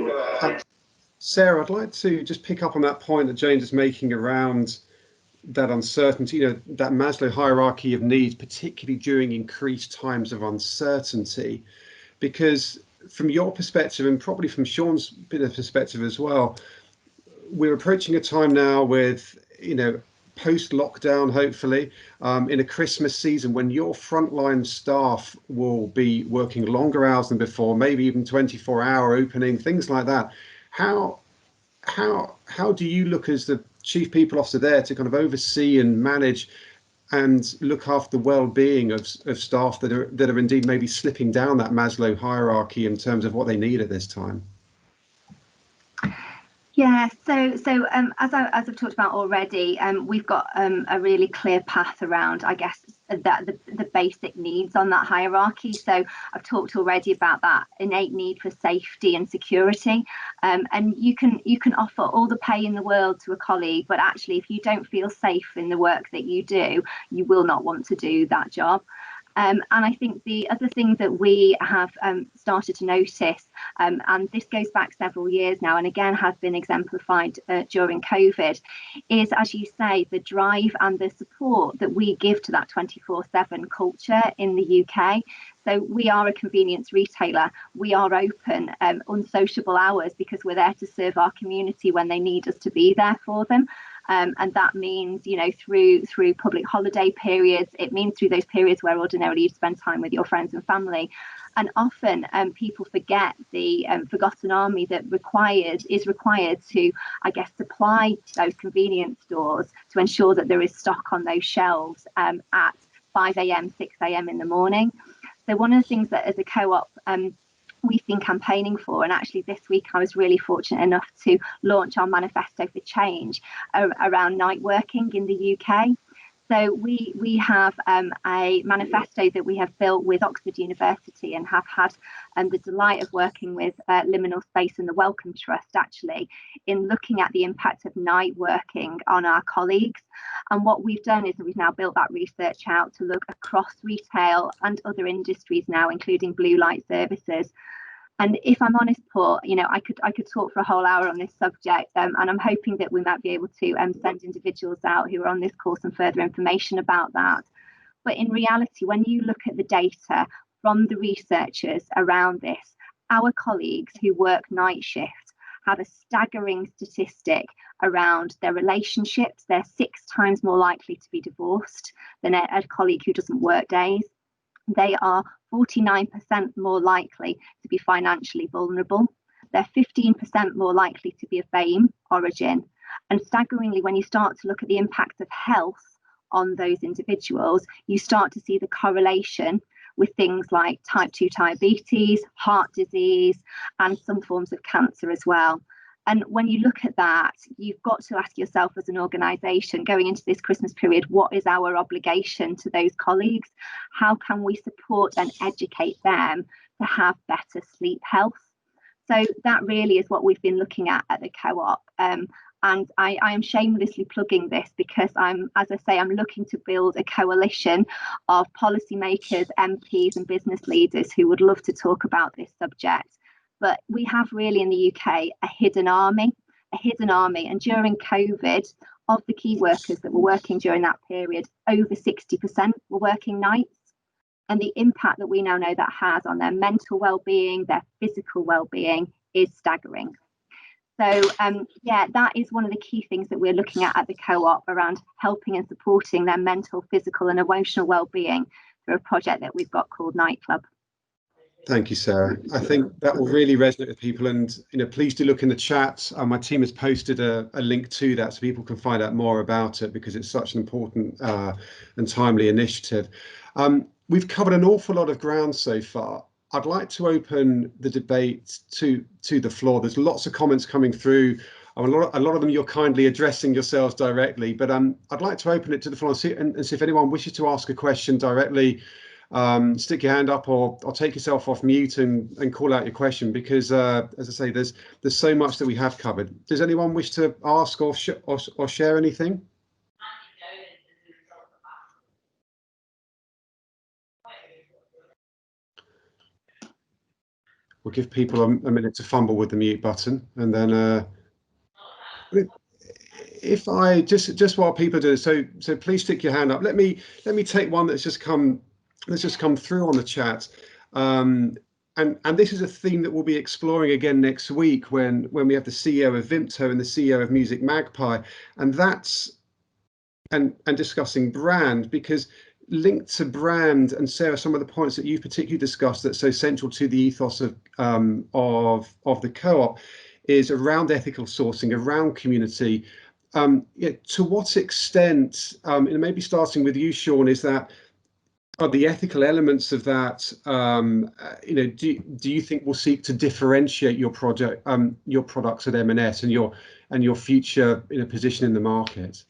Sarah, I'd like to just pick up on that point that James is making around that uncertainty, that Maslow hierarchy of needs, particularly during increased times of uncertainty, because from your perspective, and probably from Sean's bit of perspective as well, we're approaching a time now with, post-lockdown, hopefully, in a Christmas season when your frontline staff will be working longer hours than before, maybe even 24-hour opening, things like that. How do you look as the chief people officer there to kind of oversee and manage and look after the well-being of staff that are indeed maybe slipping down that Maslow hierarchy in terms of what they need at this time?
Yeah, so as I've talked about already, we've got a really clear path around, I guess, that the basic needs on that hierarchy. So I've talked already about that innate need for safety and security, and you can offer all the pay in the world to a colleague, but actually if you don't feel safe in the work that you do, you will not want to do that job. And I think the other thing that we have started to notice, and this goes back several years now, and again has been exemplified during COVID, is, as you say, the drive and the support that we give to that 24/7 culture in the UK. So we are a convenience retailer. We are open unsociable hours because we're there to serve our community when they need us to be there for them. And that means, through public holiday periods, it means through those periods where ordinarily you spend time with your friends and family. And often people forget the forgotten army that is required to, I guess, supply those convenience stores to ensure that there is stock on those shelves at 5 a.m, 6 a.m. in the morning. So one of the things that as a co-op, we've been campaigning for, and actually this week I was really fortunate enough to launch our manifesto for change around night working in the UK. So we have a manifesto that we have built with Oxford University and have had the delight of working with Liminal Space and the Wellcome Trust, actually, in looking at the impact of night working on our colleagues. And what we've done is we've now built that research out to look across retail and other industries now, including blue light services. And if I'm honest, Paul, I could talk for a whole hour on this subject, and I'm hoping that we might be able to send individuals out who are on this course some further information about that. But in reality, when you look at the data from the researchers around this, our colleagues who work night shift have a staggering statistic around their relationships. They're 6 times more likely to be divorced than a colleague who doesn't work days. They are 49% more likely to be financially vulnerable. They're 15% more likely to be of BAME origin. And staggeringly, when you start to look at the impact of health on those individuals, you start to see the correlation with things like type 2 diabetes, heart disease, and some forms of cancer as well. And when you look at that, you've got to ask yourself as an organisation going into this Christmas period, what is our obligation to those colleagues? How can we support and educate them to have better sleep health? So that really is what we've been looking at the co-op. And I am shamelessly plugging this because I'm looking to build a coalition of policymakers, MPs and business leaders who would love to talk about this subject. But we have really in the UK a hidden army. And during COVID, of the key workers that were working during that period, over 60% were working nights. And the impact that we now know that has on their mental well-being, their physical well-being is staggering. So yeah, that is one of the key things that we're looking at the Co-op around helping and supporting their mental, physical and emotional well-being through a project that we've got called Nightclub.
Thank you, Sarah. I think that will really resonate with people, and please do look in the chat. My team has posted a link to that so people can find out more about it, because it's such an important and timely initiative. We've covered an awful lot of ground so far. I'd like to open the debate to the floor. There's lots of comments coming through. A lot of them you're kindly addressing yourselves directly, but I'd like to open it to the floor and see if anyone wishes to ask a question directly. Stick your hand up or take yourself off mute and call out your question, because as I say, there's so much that we have covered. Does anyone wish to ask or share anything? We'll give people a minute to fumble with the mute button, and then if I just while people do, so please stick your hand up. Let me take one that's just come through on the chat, and this is a theme that we'll be exploring again next week when we have the CEO of Vimto and the CEO of Music Magpie, and that's and discussing brand, because linked to brand, and Sarah, some of the points that you've particularly discussed that's so central to the ethos of the Co-op is around ethical sourcing, around community. To what extent, and maybe starting with you, Sean, is that are the ethical elements of that, do you think will seek to differentiate your project, your products at M&S and your future position in the market?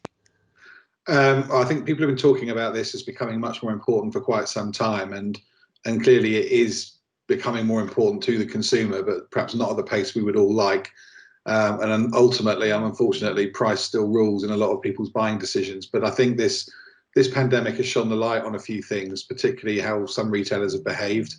I think people have been talking about this as becoming much more important for quite some time, and clearly it is becoming more important to the consumer, but perhaps not at the pace we would all like. And ultimately, unfortunately, price still rules in a lot of people's buying decisions. But I think this pandemic has shone the light on a few things, particularly how some retailers have behaved.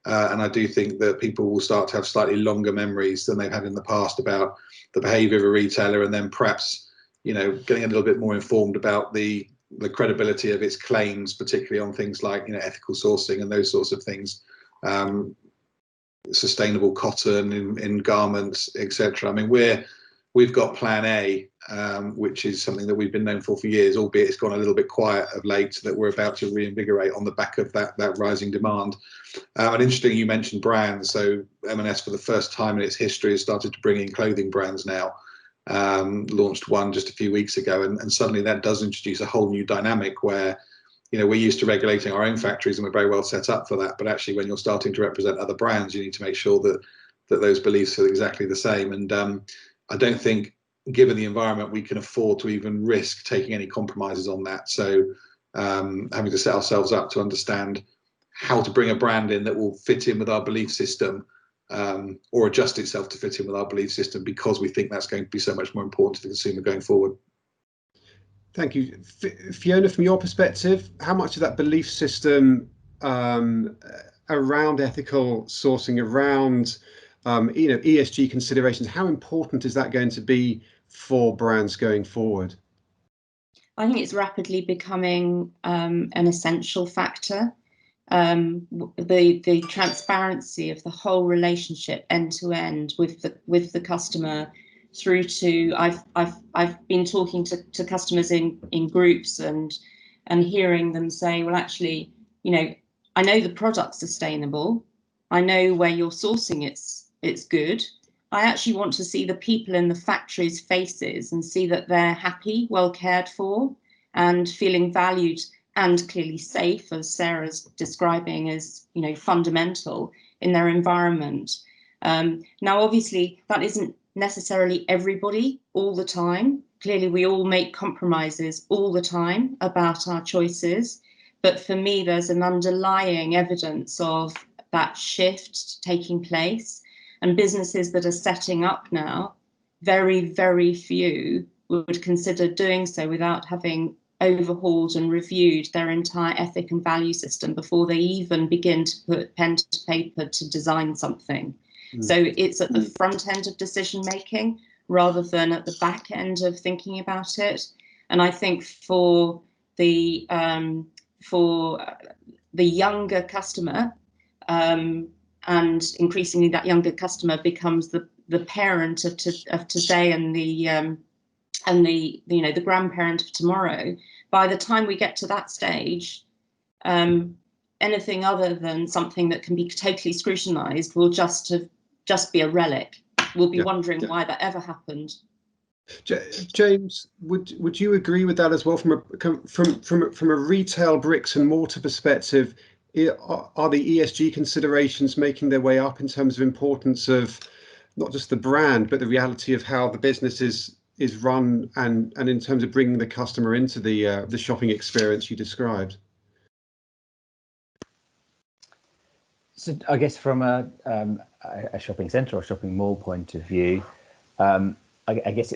And I do think that people will start to have slightly longer memories than they've had in the past about the behaviour of a retailer, and then perhaps getting a little bit more informed about the credibility of its claims, particularly on things like ethical sourcing and those sorts of things, sustainable cotton in garments, etc. I mean, we've got Plan A, which is something that we've been known for years, albeit it's gone a little bit quiet of late, that we're about to reinvigorate on the back of that rising demand. And interesting, you mentioned brands. So M&S, for the first time in its history, has started to bring in clothing brands now. Launched one just a few weeks ago, and suddenly that does introduce a whole new dynamic where we're used to regulating our own factories and we're very well set up for that, but actually when you're starting to represent other brands, you need to make sure that those beliefs are exactly the same. And I don't think, given the environment, we can afford to even risk taking any compromises on that. So having to set ourselves up to understand how to bring a brand in that will fit in with our belief system, or adjust itself to fit in with our belief system, because we think that's going to be so much more important to the consumer going forward.
Thank you. Fiona, from your perspective, how much of that belief system around ethical sourcing, around ESG considerations, how important is that going to be for brands going forward?
I think it's rapidly becoming an essential factor. The transparency of the whole relationship end to end with the customer, through to I've been talking to customers in groups and hearing them say, well, actually, I know the product's sustainable, I know where you're sourcing it's good. I actually want to see the people in the factories' faces and see that they're happy, well cared for, and feeling valued and clearly safe, as Sarah's describing as fundamental in their environment. Now, obviously, that isn't necessarily everybody all the time. Clearly, we all make compromises all the time about our choices. But for me, there's an underlying evidence of that shift taking place. And businesses that are setting up now, very, very few would consider doing so without having overhauled and reviewed their entire ethic and value system before they even begin to put pen to paper to design something. So it's at the front end of decision making rather than at the back end of thinking about it. And I think for the younger customer, and increasingly that younger customer becomes the parent of today and the grandparent of tomorrow. By the time we get to that stage, anything other than something that can be totally scrutinized will just be a relic. We'll be wondering why that ever happened.
James, would you agree with that as well? From a retail bricks and mortar perspective, are the ESG considerations making their way up in terms of importance of not just the brand, but the reality of how the business is run, and in terms of bringing the customer into the shopping experience you described?
So I guess from a shopping centre or shopping mall point of view, I guess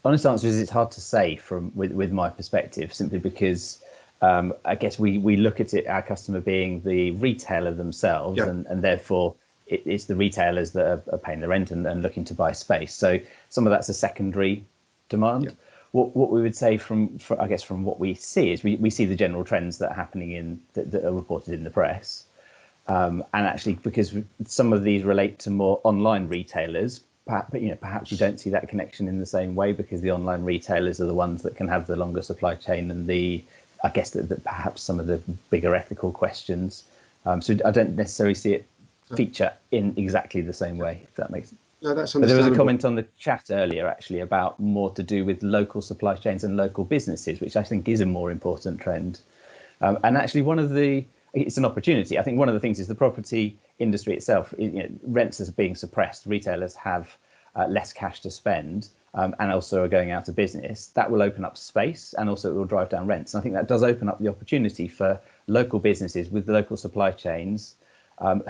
honest answer is it's hard to say with my perspective, simply because I guess we look at it, our customer being the retailer themselves, and therefore it's the retailers that are paying the rent and looking to buy space. So some of that's a secondary demand. Yeah. What we would say from what we see is we see the general trends that are happening that are reported in the press, and actually because some of these relate to more online retailers. Perhaps you don't see that connection in the same way, because the online retailers are the ones that can have the longer supply chain and that perhaps some of the bigger ethical questions. So I don't necessarily see it feature in exactly the same way, if that makes sense.
No, that's
understandable. But there was a comment on the chat earlier actually about more to do with local supply chains and local businesses, which I think is a more important trend. And actually it's an opportunity. I think one of the things is the property industry itself, rents are being suppressed, retailers have less cash to spend, and also are going out of business. That will open up space, and also it will drive down rents. And I think that does open up the opportunity for local businesses with the local supply chains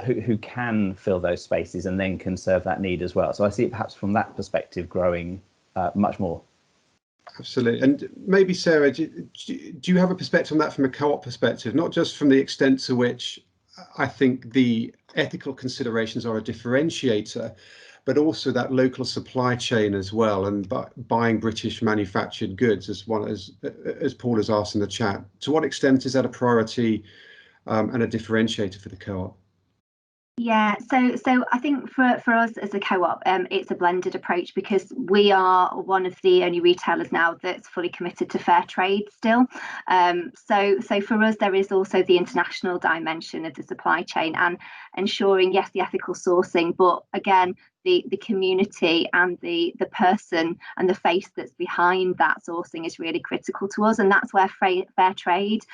who can fill those spaces and then can serve that need as well. So I see it perhaps from that perspective growing much more.
Absolutely. And maybe, Sarah, do you have a perspective on that from a co-op perspective, not just from the extent to which I think the ethical considerations are a differentiator, but also that local supply chain as well, and buying British manufactured goods, as Paul has asked in the chat? To what extent is that a priority and a differentiator for the co-op?
Yeah, so I think for us as a co-op, it's a blended approach, because we are one of the only retailers now that's fully committed to fair trade still. So for us, there is also the international dimension of the supply chain and ensuring, yes, the ethical sourcing, but again, the community and the person and the face that's behind that sourcing is really critical to us. And that's where fair trade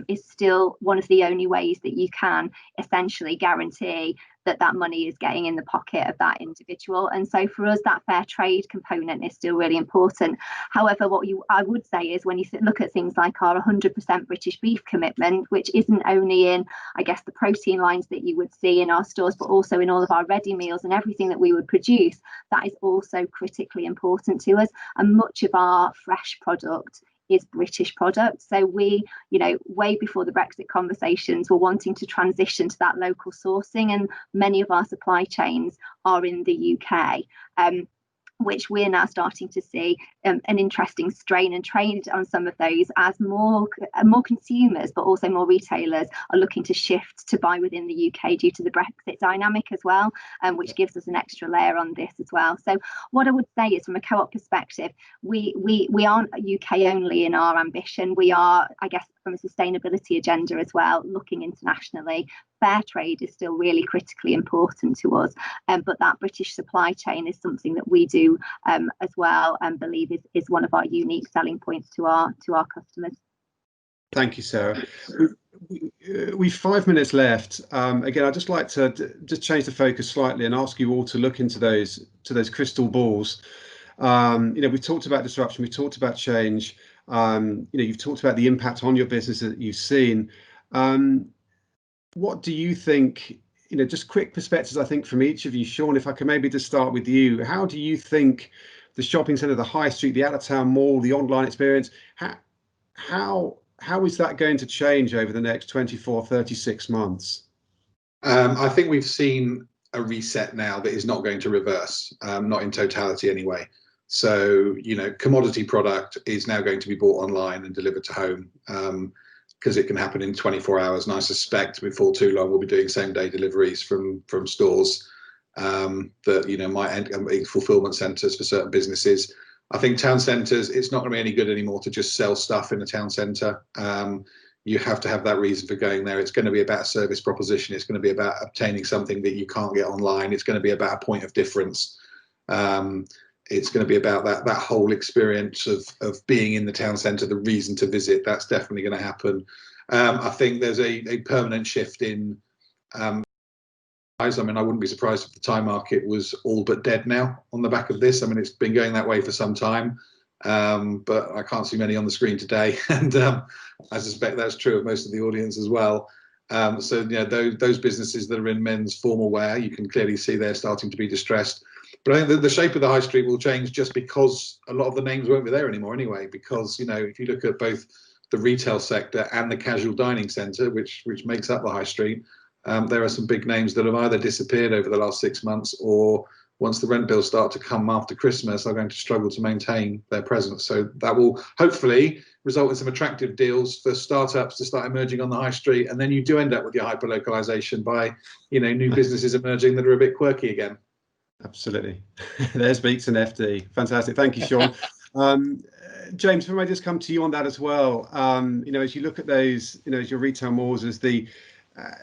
is still one of the only ways that you can essentially guarantee that money is getting in the pocket of that individual. And so for us, that fair trade component is still really important. However, I would say is when you look at things like our 100% British beef commitment, which isn't only in, I guess, the protein lines that you would see in our stores, but also in all of our ready meals and everything that we would produce, that is also critically important to us. And much of our fresh product is British product. So we, way before the Brexit conversations, were wanting to transition to that local sourcing, and many of our supply chains are in the UK. Which we're now starting to see an interesting strain and trade on some of those as more consumers, but also more retailers are looking to shift to buy within the UK due to the Brexit dynamic as well, which gives us an extra layer on this as well. So what I would say is, from a co-op perspective, we aren't UK only in our ambition. We are, I guess, from a sustainability agenda as well, looking internationally. Fair trade is still really critically important to us, but that British supply chain is something that we do as well, and believe is one of our unique selling points to our customers.
Thank you, Sarah. We've 5 minutes left. Again, I'd just like to just change the focus slightly and ask you all to look into those crystal balls. We've talked about disruption, we've talked about change. You've talked about the impact on your business that you've seen. What do you think, just quick perspectives, I think, from each of you. Sean, if I can maybe just start with you, how do you think the shopping centre, the high street, the out-of-town mall, the online experience, how is that going to change over the next 24, 36 months?
I think we've seen a reset now that is not going to reverse, not in totality anyway. So, you know, commodity product is now going to be bought online and delivered to home, because it can happen in 24 hours. And I suspect before too long, we'll be doing same day deliveries from stores that, you know, might end up being fulfillment centres for certain businesses. I think town centres, it's not going to be any good anymore to just sell stuff in a town centre. You have to have that reason for going there. It's going to be about a service proposition. It's going to be about obtaining something that you can't get online. It's going to be about a point of difference. It's going to be about that whole experience of being in the town centre, the reason to visit. That's definitely going to happen. I think there's a permanent shift in. I mean, I wouldn't be surprised if the Thai market was all but dead now on the back of this. I mean, it's been going that way for some time, but I can't see many on the screen today, and I suspect that's true of most of the audience as well. So, you know, those businesses that are in men's formal wear, you can clearly see they're starting to be distressed. But I think the shape of the high street will change just because a lot of the names won't be there anymore anyway. Because, you know, if you look at both the retail sector and the casual dining centre, which makes up the high street, there are some big names that have either disappeared over the last 6 months, or once the rent bills start to come after Christmas, are going to struggle to maintain their presence. So that will hopefully result in some attractive deals for startups to start emerging on the high street. And then you do end up with your hyper-localisation by, you know, new businesses emerging that are a bit quirky again.
Absolutely. There's Beats and FD. Fantastic. Thank you, Sean. James, if I may just come to you on that as well. You know, as you look at those, you know, as your retail malls, as the,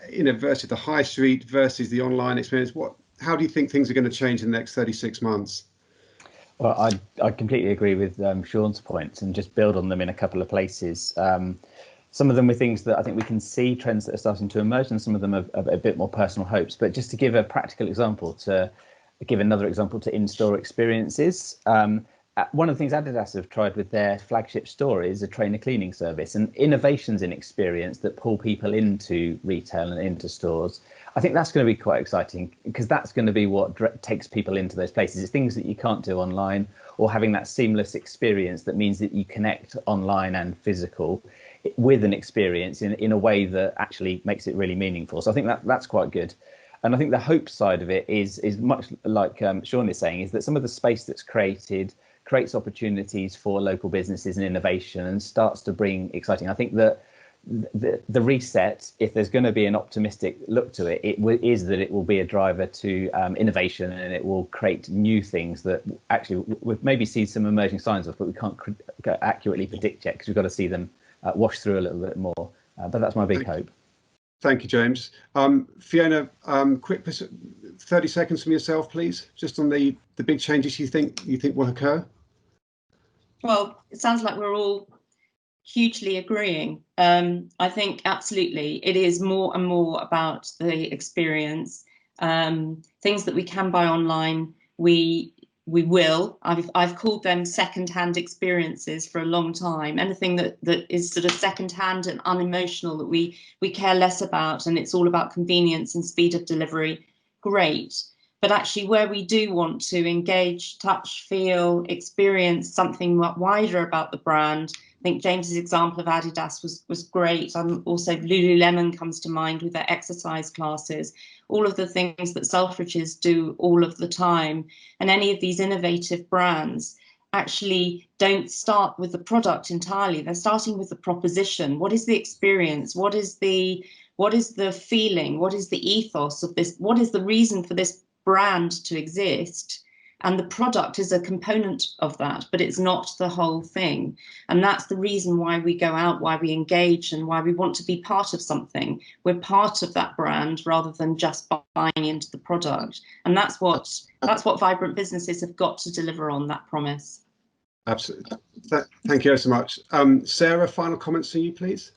you know, versus the high street versus the online experience, how do you think things are going to change in the next 36 months?
Well, I completely agree with Sean's points and just build on them in a couple of places. Some of them are things that I think we can see trends that are starting to emerge, and some of them are a bit more personal hopes. But just to give a practical example, to give another example to in-store experiences, one of the things Adidas have tried with their flagship store is a trainer cleaning service, and innovations in experience that pull people into retail and into stores. I think that's going to be quite exciting, because that's going to be what takes people into those places. It's things that you can't do online, or having that seamless experience that means that you connect online and physical with an experience in a way that actually makes it really meaningful. So I think that's quite good. And I think the hope side of it is much like Sean is saying, is that some of the space that's created creates opportunities for local businesses and innovation, and starts to bring exciting. I think that the reset, if there's going to be an optimistic look to it, is that it will be a driver to innovation, and it will create new things that actually we've maybe seen some emerging signs of, but we can't accurately predict yet, because we've got to see them wash through a little bit more. But that's my big hope.
Thank you, James. Fiona, quick 30 seconds from yourself, please, just on the big changes you think will occur.
Well, it sounds like we're all hugely agreeing. I think absolutely it is more and more about the experience. Things that we can buy online, we will. I've called them second-hand experiences for a long time. Anything that is sort of second-hand and unemotional, that we care less about, and it's all about convenience and speed of delivery, great. But actually, where we do want to engage, touch, feel, experience something wider about the brand, I think James's example of Adidas was great. Also, Lululemon comes to mind with their exercise classes, all of the things that Selfridges do all of the time. And any of these innovative brands actually don't start with the product entirely. They're starting with the proposition. What is the experience? What is the feeling? What is the ethos of this? What is the reason for this brand to exist? And the product is a component of that, but it's not the whole thing. And that's the reason why we go out, why we engage, and why we want to be part of something. We're part of that brand rather than just buying into the product. And that's what vibrant businesses have got to deliver on, that promise.
Absolutely. Thank you so much. Sarah, final comments from you, please.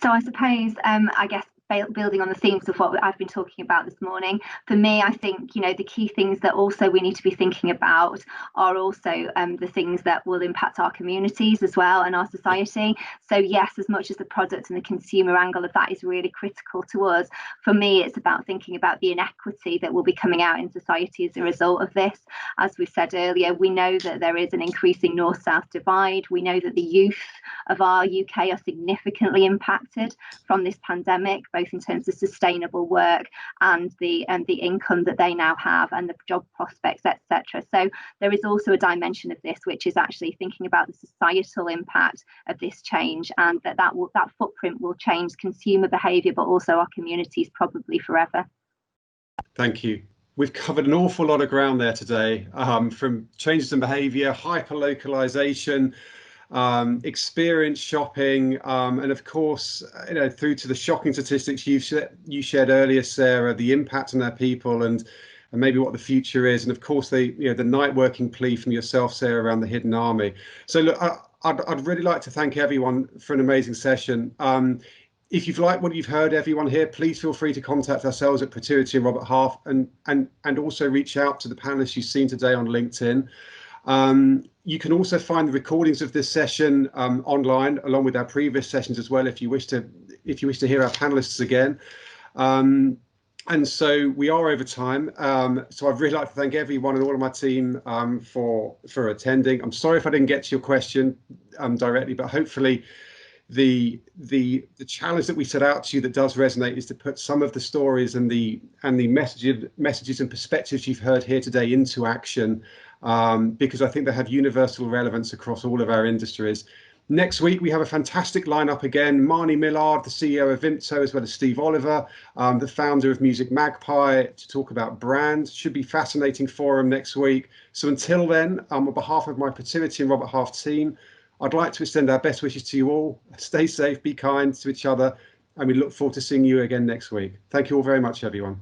So I suppose, I guess, building on the themes of what I've been talking about this morning, for me, I think, you know, the key things that also we need to be thinking about are also the things that will impact our communities as well, and our society. So yes, as much as the product and the consumer angle of that is really critical to us, for me, it's about thinking about the inequity that will be coming out in society as a result of this. As we said earlier, we know that there is an increasing north-south divide. We know that the youth of our UK are significantly impacted from this pandemic, both in terms of sustainable work and the income that they now have and the job prospects, etc. So there is also a dimension of this which is actually thinking about the societal impact of this change, and that footprint will change consumer behaviour, but also our communities probably forever.
Thank you. We've covered an awful lot of ground there today, from changes in behaviour, hyper-localisation, experience shopping, and of course, through to the shocking statistics you shared earlier, Sarah, the impact on our people and maybe what the future is, and of course the night working plea from yourself, Sarah, around the hidden army. So look, I'd really like to thank everyone for an amazing session. If you've liked what you've heard, everyone here, please feel free to contact ourselves at Protivity and Robert Half, and also reach out to the panelists you've seen today on LinkedIn. You can also find the recordings of this session online, along with our previous sessions as well, if you wish to hear our panelists again. And so we are over time. So I'd really like to thank everyone and all of my team for attending. I'm sorry if I didn't get to your question directly, but hopefully the challenge that we set out to you that does resonate is to put some of the stories and the messages and perspectives you've heard here today into action, because I think they have universal relevance across all of our industries. Next week, we have a fantastic lineup again. Marnie Millard, the CEO of Vimto, as well as Steve Oliver, the founder of Music Magpie, to talk about brand. Should be fascinating forum next week. So until then, on behalf of my Protivity and Robert Half team, I'd like to extend our best wishes to you all. Stay safe, be kind to each other, and we look forward to seeing you again next week. Thank you all very much, everyone.